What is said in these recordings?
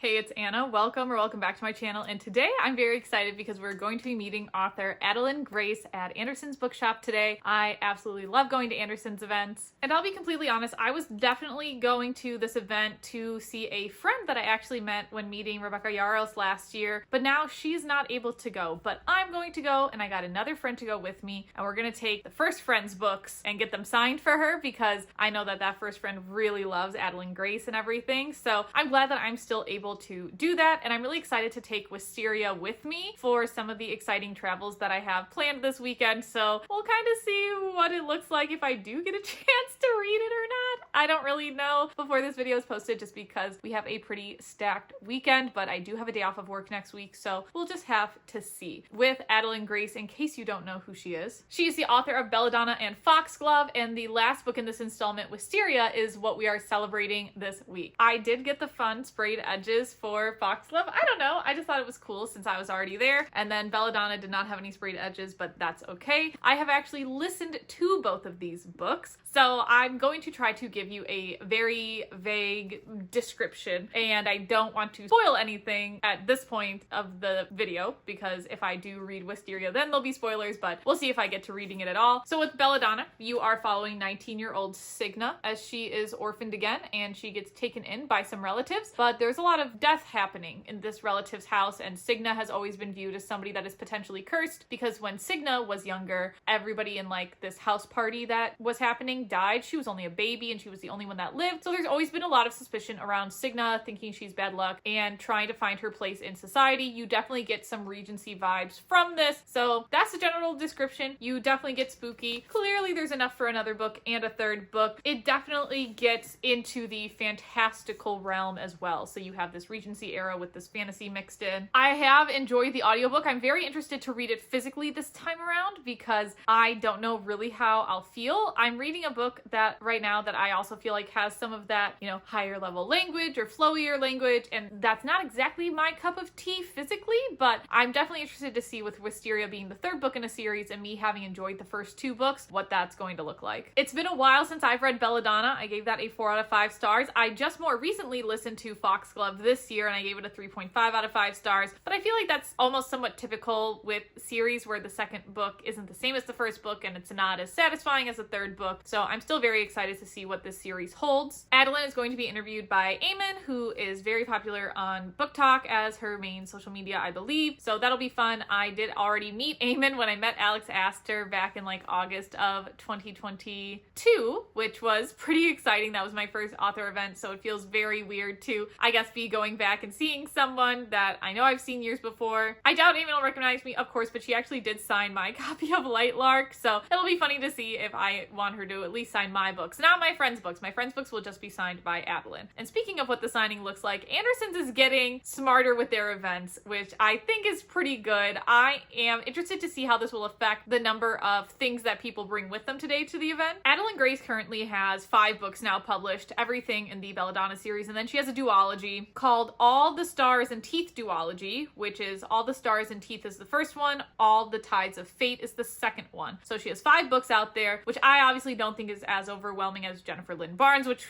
Hey, it's Anna. Welcome back to my channel. And today I'm very excited because we're going to be meeting author Adalyn Grace at Anderson's bookshop today. I absolutely love going to Anderson's events. And I'll be completely honest, I was definitely going to this event to see a friend that I actually met when meeting Rebecca Yarros last year, but now she's not able to go. But I'm going to go, and I got another friend to go with me, and we're going to take the first friend's books and get them signed for her because I know that first friend really loves Adalyn Grace and everything. So I'm glad that I'm still able to do that, and I'm really excited to take Wisteria with me for some of the exciting travels that I have planned this weekend. So we'll kind of see what it looks like if I do get a chance to read it or not. I don't really know before this video is posted just because we have a pretty stacked weekend, but I do have a day off of work next week, so we'll just have to see. With Adalyn Grace, in case you don't know who she is the author of Belladonna and Foxglove, and the last book in this installment, Wisteria, is what we are celebrating this week. I did get the fun sprayed edges for Foxglove. I don't know, I just thought it was cool since I was already there. And then Belladonna did not have any sprayed edges, but that's okay. I have actually listened to both of these books, so I'm going to try to give you a very vague description, and I don't want to spoil anything at this point of the video because if I do read Wisteria, then there'll be spoilers, but we'll see if I get to reading it at all. So with Belladonna, you are following 19-year-old Signa as she is orphaned again and she gets taken in by some relatives, but there's a lot of death happening in this relative's house, and Signa has always been viewed as somebody that is potentially cursed because when Signa was younger, everybody in like this house party that was happening died. She was only a baby and she was the only one that lived, so there's always been a lot of suspicion around Signa, thinking she's bad luck and trying to find her place in society. You definitely get some Regency vibes from this, so that's the general description. You definitely get spooky. Clearly there's enough for another book and a third book. It definitely gets into the fantastical realm as well, so you have this Regency era with this fantasy mixed in. I have enjoyed the audiobook. I'm very interested to read it physically this time around because I don't know really how I'll feel. I'm reading a book that right now that I also feel like has some of that, you know, higher level language or flowier language, and that's not exactly my cup of tea physically, but I'm definitely interested to see, with Wisteria being the third book in a series and me having enjoyed the first two books, what that's going to look like. It's been a while since I've read Belladonna. I gave that a 4 out of 5 stars. I just more recently listened to Foxglove this year and I gave it a 3.5 out of 5 stars, but I feel like that's almost somewhat typical with series where the second book isn't the same as the first book and it's not as satisfying as the third book, so I'm still very excited to see what this series holds. Adalyn is going to be interviewed by Eamon, who is very popular on Book Talk as her main social media, I believe, so that'll be fun. I did already meet Eamon when I met Alex Astor back in like August of 2022, which was pretty exciting. That was my first author event, so it feels very weird to, I guess, be going back and seeing someone that I know I've seen years before. I doubt Eamon will recognize me, of course, but she actually did sign my copy of Lightlark, so it'll be funny to see if I want her to at least sign my books. Not my friends' books. My friends' books will just be signed by Adalyn. And speaking of what the signing looks like, Anderson's is getting smarter with their events, which I think is pretty good. I am interested to see how this will affect the number of things that people bring with them today to the event. Adalyn Grace currently has 5 books now published, everything in the Belladonna series, and then she has a duology called All the Stars and Teeth duology, which is All the Stars and Teeth is the first one, All the Tides of Fate is the second one. So she has 5 books out there, which I obviously don't think is as overwhelming as Jennifer Lynn Barnes, which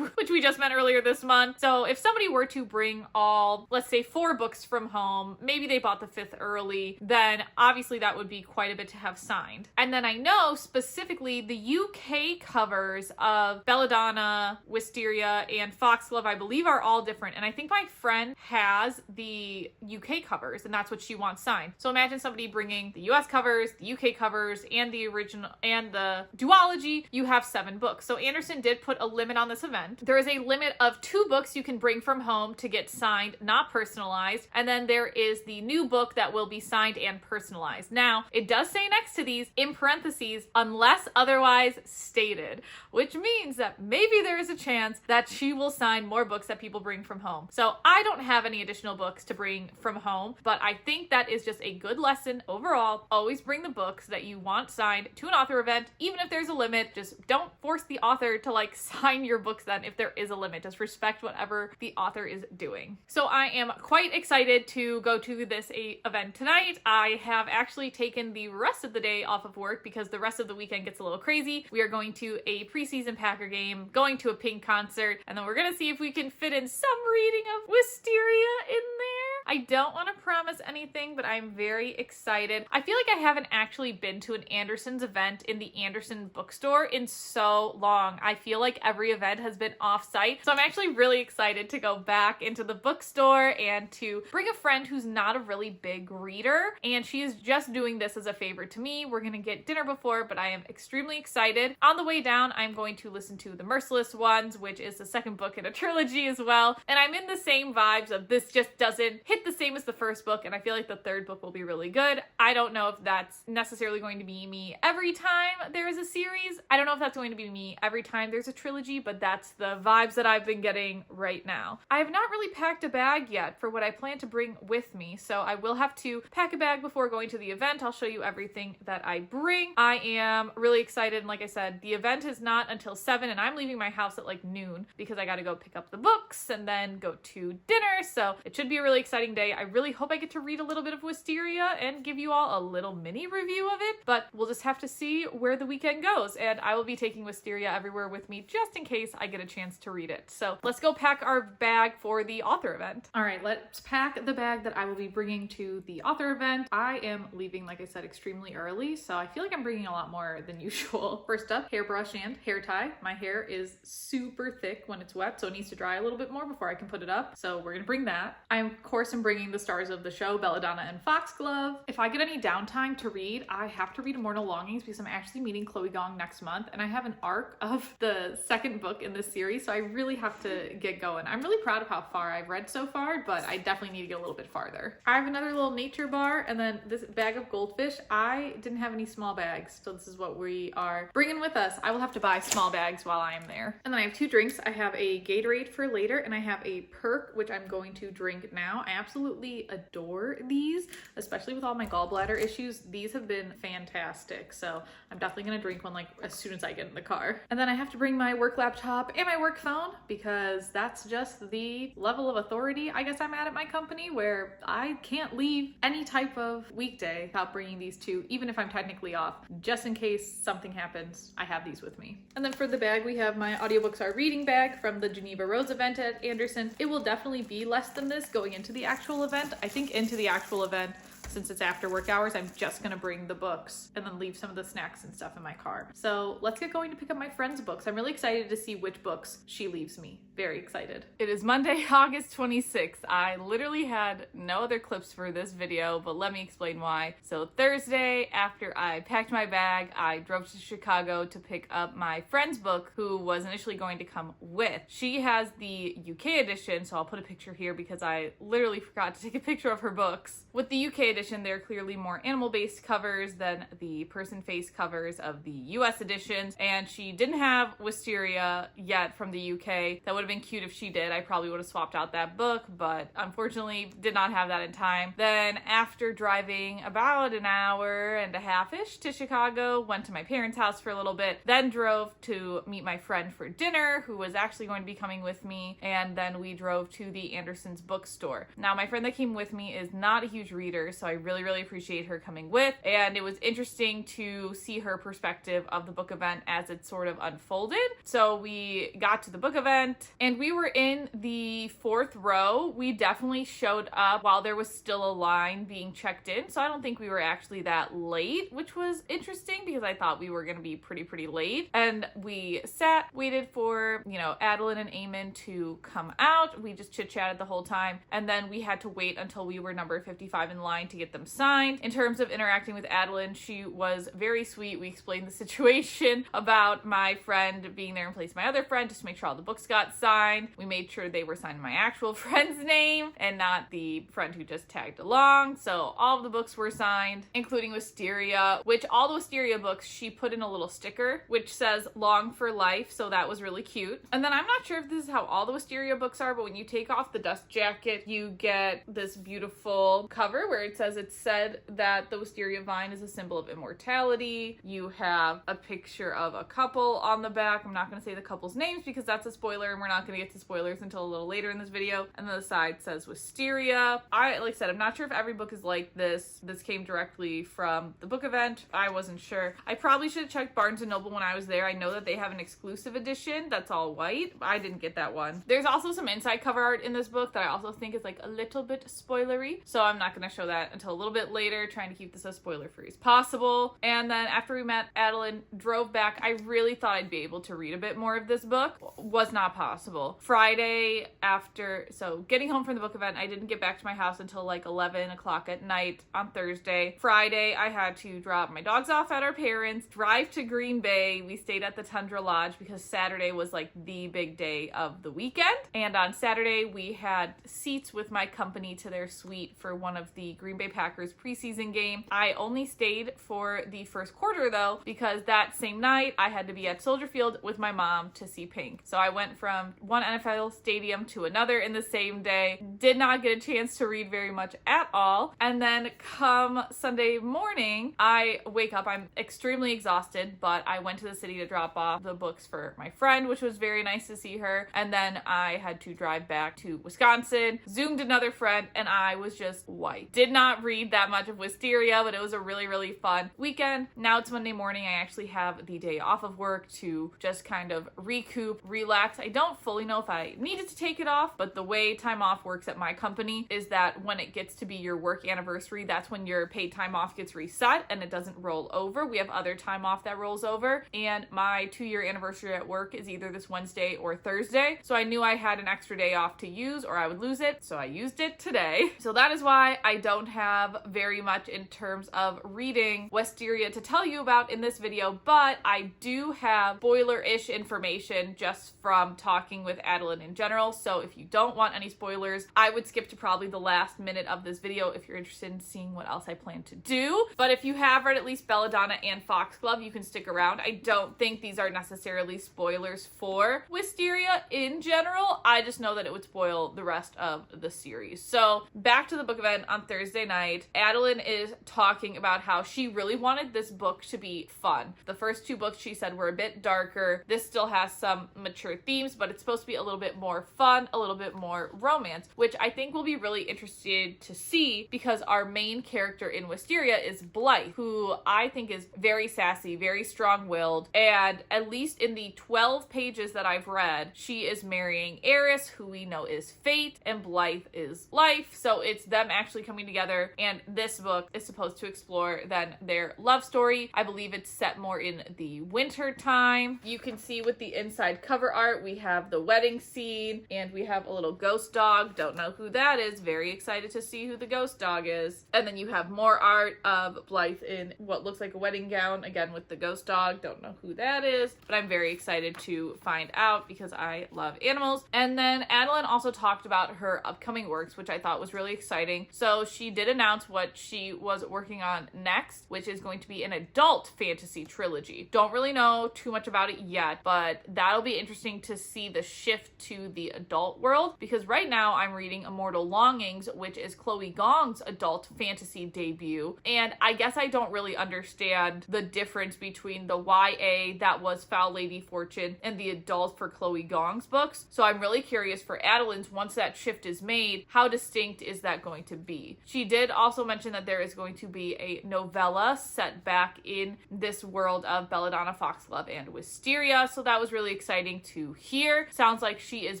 we just met earlier this month. So if somebody were to bring all, let's say, 4 books from home, maybe they bought the 5th early, then obviously that would be quite a bit to have signed. And then I know specifically the UK covers of Belladonna, Wisteria, and Foxglove, I believe, are all different. And I think my friend has the UK covers and that's what she wants signed. So imagine somebody bringing the US covers, the UK covers, and the original and the duology. You have 7 books. So Anderson did put a limit on this event. There is a limit of 2 books you can bring from home to get signed, not personalized. And then there is the new book that will be signed and personalized. Now, it does say next to these, in parentheses, unless otherwise stated, which means that maybe there is a chance that she will sign more books that people bring from home. So I don't have any additional books to bring from home, but I think that is just a good lesson overall. Always bring the books that you want signed to an author event, even if there's a limit. Just don't force the author to like like sign your books then if there is a limit. Just respect whatever the author is doing. So I am quite excited to go to this event tonight. I have actually taken the rest of the day off of work because the rest of the weekend gets a little crazy. We are going to a preseason Packer game, going to a Pink concert, and then we're gonna see if we can fit in some reading of Wisteria in there. I don't want to promise anything, but I'm very excited. I feel like I haven't actually been to an Andersons event in the Anderson bookstore in so long. I feel like every event has been off-site, so I'm actually really excited to go back into the bookstore and to bring a friend who's not a really big reader, and she is just doing this as a favor to me. We're gonna get dinner before, but I am extremely excited. On the way down, I'm going to listen to The Merciless Ones, which is the second book in a trilogy as well, and I'm in the same vibes of this just doesn't hit the same as the first book, and I feel like the third book will be really good. I don't know if that's necessarily going to be me every time there is a series. I don't know if that's going to be me every time there's a trilogy, but that's the vibes that I've been getting right now. I have not really packed a bag yet for what I plan to bring with me, so I will have to pack a bag before going to the event. I'll show you everything that I bring. I am really excited, and like I said, the event is not until 7, and I'm leaving my house at like noon because I gotta go pick up the books and then go to dinner, so it should be a really exciting day. I really hope I get to read a little bit of Wisteria and give you all a little mini review of it, but we'll just have to see where the weekend goes, and I will be taking Wisteria everywhere with me just in case I get a chance to read it. So let's go pack our bag for the author event. All right, let's pack the bag that I will be bringing to the author event. I am leaving, like I said, extremely early, so I feel like I'm bringing a lot more than usual. First up, hairbrush and hair tie. My hair is super thick when it's wet, so it needs to dry a little bit more before I can put it up, so we're gonna bring that. I, of course, am bringing the stars of the show, Belladonna and Foxglove. If I get any downtime to read, I have to read Immortal Longings because I'm actually meeting Chloe Gong next month, and I have an arc of the second book in this series, so I really have to get going. I'm really proud of how far I've read so far, but I definitely need to get a little bit farther. I have another little nature bar, and then this bag of goldfish. I didn't have any small bags, so this is what we are bringing with us. I will have to buy small bags while I am there. And then I have 2 drinks. I have a Gatorade for later, and I have a Perk, which I'm going to drink now. I absolutely adore these, especially with all my gallbladder issues. These have been fantastic, so I'm definitely gonna drink one like as soon as I get in the car. And then I have to bring my work laptop and my work phone because that's just the level of authority I guess I'm at my company, where I can't leave any type of weekday without bringing these 2, even if I'm technically off. Just in case something happens, I have these with me. And then for the bag, we have my audiobooks are reading bag from the Geneva Rose event at Anderson. It will definitely be less than this going into the actual event. I think into the actual event, since it's after work hours, I'm just gonna bring the books and then leave some of the snacks and stuff in my car. So let's get going to pick up my friend's books. I'm really excited to see which books she leaves me. Very excited. It is Monday, August 26th. I literally had no other clips for this video, but let me explain why. So Thursday, after I packed my bag, I drove to Chicago to pick up my friend's book, who was initially going to come with. She has the UK edition, so I'll put a picture here because I literally forgot to take a picture of her books. With the UK edition, they're clearly more animal-based covers than the person-face covers of the US editions, and she didn't have Wisteria yet from the UK. That would have been cute if she did. I probably would have swapped out that book, but unfortunately did not have that in time. Then after driving about an hour and a half-ish to Chicago, went to my parents' house for a little bit, then drove to meet my friend for dinner, who was actually going to be coming with me, and then we drove to the Andersons bookstore. Now, my friend that came with me is not a huge reader, so I really appreciate her coming with, and it was interesting to see her perspective of the book event as it sort of unfolded. So we got to the book event, and we were in the 4th row. We definitely showed up while there was still a line being checked in, so I don't think we were actually that late, which was interesting because I thought we were going to be pretty late. And we sat, waited for, you know, Adalyn and Eamon to come out. We just chit-chatted the whole time, and then we had to wait until we were number 55 in line to get them signed. In terms of interacting with Adalyn, she was very sweet. We explained the situation about my friend being there in place of my other friend just to make sure all the books got signed. We made sure they were signed in my actual friend's name and not the friend who just tagged along. So all of the books were signed, including Wisteria, which all the Wisteria books, she put in a little sticker which says "Long for Life," so that was really cute. And then I'm not sure if this is how all the Wisteria books are, but when you take off the dust jacket, you get this beautiful cover where it says says it's said that the wisteria vine is a symbol of immortality. You have a picture of a couple on the back. I'm not going to say the couple's names because that's a spoiler, and we're not going to get to spoilers until a little later in this video. And then the side says Wisteria. Like I said, I'm not sure if every book is like this. This came directly from the book event. I wasn't sure. I probably should have checked Barnes & Noble when I was there. I know that they have an exclusive edition that's all white. I didn't get that one. There's also some inside cover art in this book that I also think is like a little bit spoilery, so I'm not going to show that until a little bit later, trying to keep this as spoiler free as possible. And then after we met Adalyn, drove back. I really thought I'd be able to read a bit more of this book. Was not possible. Friday after, so getting home from the book event, I didn't get back to my house until like 11 o'clock at night on Thursday. Friday, I had to drop my dogs off at our parents', drive to Green Bay. We stayed at the Tundra Lodge because Saturday was like the big day of the weekend. And on Saturday, we had seats with my company to their suite for one of the Green Bay Packers preseason game. I only stayed for the first quarter though, because that same night I had to be at Soldier Field with my mom to see Pink. So I went from one NFL stadium to another in the same day. Did not get a chance to read very much at all. And then come Sunday morning, I wake up, I'm extremely exhausted, but I went to the city to drop off the books for my friend, which was very nice to see her. And then I had to drive back to Wisconsin, Zoomed another friend, and I was just white. Did not read that much of Wisteria, but it was a really, really fun weekend. Now it's Monday morning. I actually have the day off of work to just kind of recoup, relax. I don't fully know if I needed to take it off, but the way time off works at my company is that when it gets to be your work anniversary, that's when your paid time off gets reset and it doesn't roll over. We have other time off that rolls over, and my 2-year anniversary at work is either this Wednesday or Thursday. So I knew I had an extra day off to use or I would lose it. So I used it today. So that is why I don't have very much in terms of reading Wisteria to tell you about in this video, but I do have spoiler-ish information just from talking with Adalyn in general. So if you don't want any spoilers, I would skip to probably the last minute of this video if you're interested in seeing what else I plan to do. But if you have read at least Belladonna and Foxglove, you can stick around. I don't think these are necessarily spoilers for Wisteria in general. I just know that it would spoil the rest of the series. So back to the book event on Thursday night, Adalyn is talking about how she really wanted this book to be fun. The first 2 books she said were a bit darker. This still has some mature themes, but it's supposed to be a little bit more fun, a little bit more romance, which I think we'll be really interested to see because our main character in Wisteria is Blythe, who I think is very sassy, very strong-willed, and at least in the 12 pages that I've read, she is marrying Eris, who we know is fate, and Blythe is life. So it's them actually coming together, and this book is supposed to explore then their love story. I believe it's set more in the winter time. You can see with the inside cover art, we have the wedding scene, and we have a little ghost dog. Don't know who that is. Very excited to see who the ghost dog is. And then you have more art of Blythe in what looks like a wedding gown, again with the ghost dog. Don't know who that is, but I'm very excited to find out because I love animals. And then Adalyn also talked about her upcoming works, which I thought was really exciting. So she did announce what she was working on next, which is going to be an adult fantasy trilogy. Don't really know too much about it yet, but that'll be interesting to see the shift to the adult world, because right now I'm reading Immortal Longings, which is Chloe Gong's adult fantasy debut, and I guess I don't really understand the difference between the YA that was Foul Lady Fortune and the adult for Chloe Gong's books. So I'm really curious for Adalyn's, once that shift is made, how distinct is that going to be? She did also mention that there is going to be a novella set back in this world of Belladonna, Foxglove, and Wisteria, so that was really exciting to hear. Sounds like she is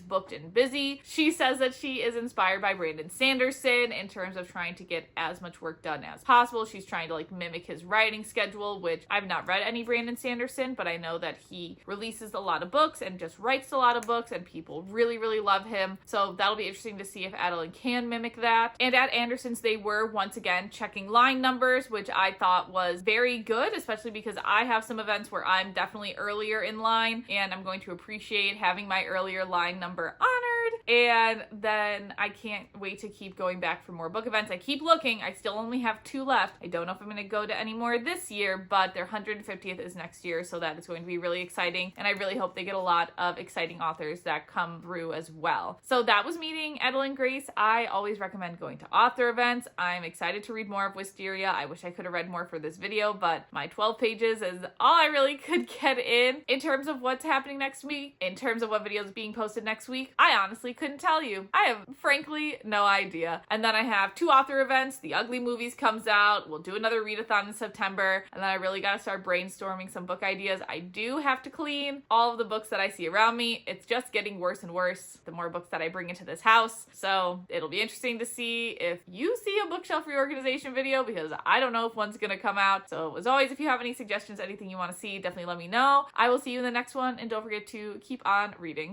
booked and busy. She says that she is inspired by Brandon Sanderson in terms of trying to get as much work done as possible. She's trying to like mimic his writing schedule, which I've not read any Brandon Sanderson, but I know that he releases a lot of books and just writes a lot of books, and people really, really love him. So that'll be interesting to see if Adalyn can mimic that. And at Anderson's, they were once again checking line numbers, which I thought was very good, especially because I have some events where I'm definitely earlier in line, and I'm going to appreciate having my earlier line number honored. And then I can't wait to keep going back for more book events. I keep looking. I still only have 2 left. I don't know if I'm going to go to any more this year, but their 150th is next year, so that is going to be really exciting. And I really hope they get a lot of exciting authors that come through as well. So that was meeting Adalyn Grace. I always recommend going to author events. I'm excited to read more of Wisteria. I wish I could have read more for this video, but my 12 pages is all I really could get in terms of what's happening next week, in terms of what videos are being posted next week. I honestly couldn't tell you. I have frankly no idea. And then I have 2 author events. The Ugly Movies comes out. We'll do another readathon in September. And then I really got to start brainstorming some book ideas. I do have to clean all of the books that I see around me. It's just getting worse and worse the more books that I bring into this house. So it'll be interesting to see if you see a bookshelf reorganization video, because I don't know if one's gonna come out. So as always, if you have any suggestions, anything you want to see, definitely let me know. I will see you in the next one, and don't forget to keep on reading.